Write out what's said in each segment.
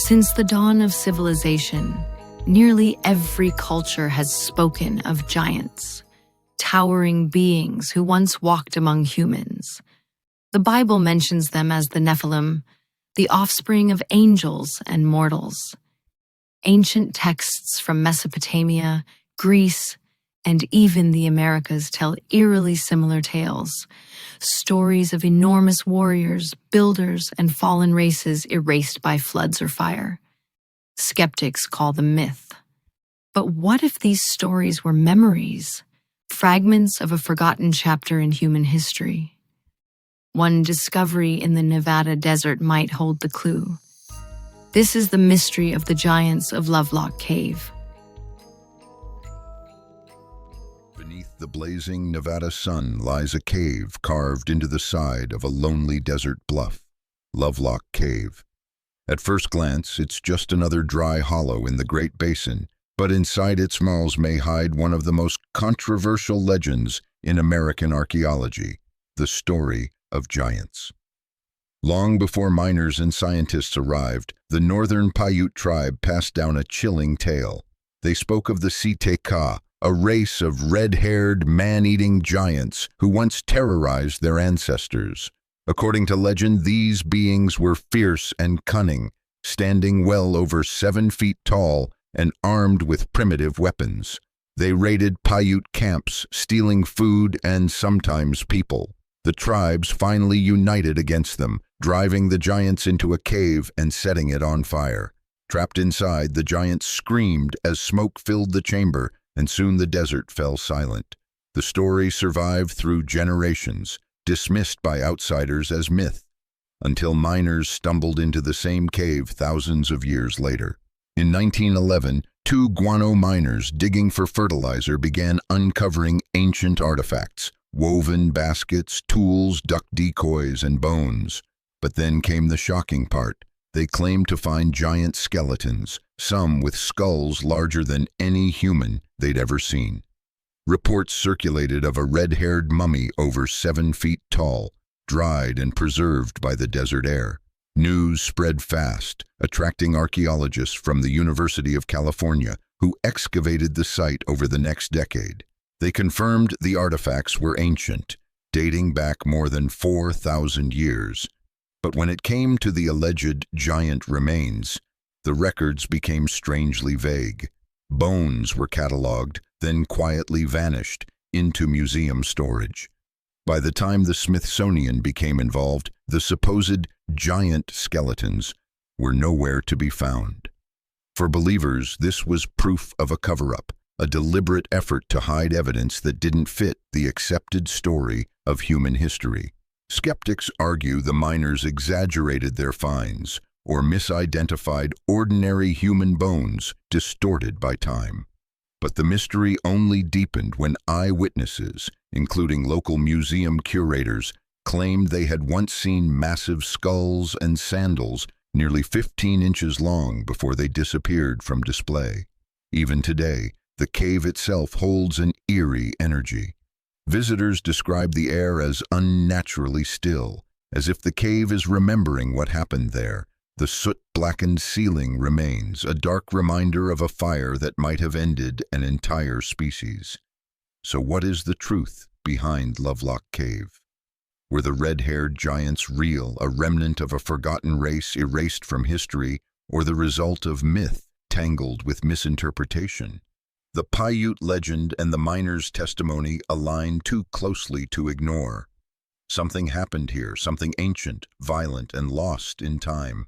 Since the dawn of civilization, nearly every culture has spoken of giants, towering beings who once walked among humans. The Bible mentions them as the Nephilim, the offspring of angels and mortals. Ancient texts from Mesopotamia, Greece, and even the Americas tell eerily similar tales, stories of enormous warriors, builders, and fallen races erased by floods or fire. Skeptics call them myth. But what if these stories were memories, fragments of a forgotten chapter in human history? One discovery in the Nevada desert might hold the clue. This is the mystery of the giants of Lovelock Cave. Beneath the blazing Nevada sun lies a cave carved into the side of a lonely desert bluff, Lovelock Cave. At first glance, it's just another dry hollow in the Great Basin, but inside its walls may hide one of the most controversial legends in American archaeology, the story of giants. Long before miners and scientists arrived, the northern Paiute tribe passed down a chilling tale. They spoke of the Siteka, a race of red-haired, man-eating giants who once terrorized their ancestors. According to legend, these beings were fierce and cunning, standing well over 7 feet tall and armed with primitive weapons. They raided Paiute camps, stealing food and sometimes people. The tribes finally united against them, driving the giants into a cave and setting it on fire. Trapped inside, the giants screamed as smoke filled the chamber, and soon the desert fell silent. The story survived through generations, dismissed by outsiders as myth, until miners stumbled into the same cave thousands of years later. In 1911, 2 guano miners digging for fertilizer began uncovering ancient artifacts, woven baskets, tools, duck decoys, and bones. But then came the shocking part. They claimed to find giant skeletons, some with skulls larger than any human they'd ever seen. Reports circulated of a red-haired mummy over 7 feet tall, dried and preserved by the desert air. News spread fast, attracting archaeologists from the University of California, who excavated the site over the next decade. They confirmed the artifacts were ancient, dating back more than 4,000 years. But when it came to the alleged giant remains, the records became strangely vague. Bones were catalogued, then quietly vanished into museum storage. By the time the Smithsonian became involved, the supposed giant skeletons were nowhere to be found. For believers, this was proof of a cover-up, a deliberate effort to hide evidence that didn't fit the accepted story of human history. Skeptics argue the miners exaggerated their finds or misidentified ordinary human bones distorted by time. But the mystery only deepened when eyewitnesses, including local museum curators, claimed they had once seen massive skulls and sandals nearly 15 inches long before they disappeared from display. Even today, the cave itself holds an eerie energy. Visitors describe the air as unnaturally still, as if the cave is remembering what happened there. The soot-blackened ceiling remains, a dark reminder of a fire that might have ended an entire species. So what is the truth behind Lovelock Cave? Were the red-haired giants real, a remnant of a forgotten race erased from history, or the result of myth tangled with misinterpretation? The Paiute legend and the miners' testimony align too closely to ignore. Something happened here, something ancient, violent, and lost in time.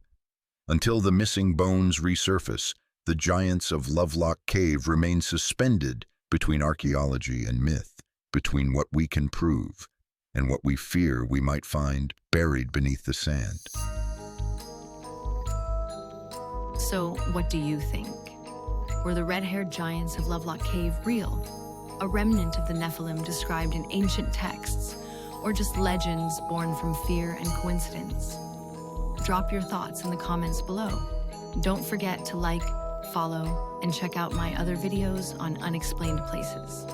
Until the missing bones resurface, the giants of Lovelock Cave remain suspended between archaeology and myth, between what we can prove and what we fear we might find buried beneath the sand. So, what do you think? Were the red-haired giants of Lovelock Cave real? A remnant of the Nephilim described in ancient texts, or just legends born from fear and coincidence? Drop your thoughts in the comments below. Don't forget to like, follow, and check out my other videos on unexplained places.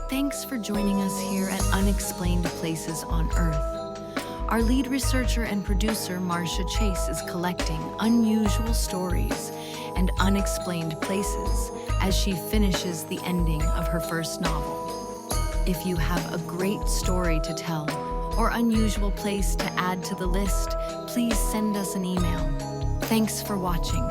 Thanks for joining us here at Unexplained Places on Earth. Our lead researcher and producer, Marcia Chase, is collecting unusual stories and unexplained places as she finishes the ending of her first novel. If you have a great story to tell or unusual place to add to the list, please send us an email. Thanks for watching.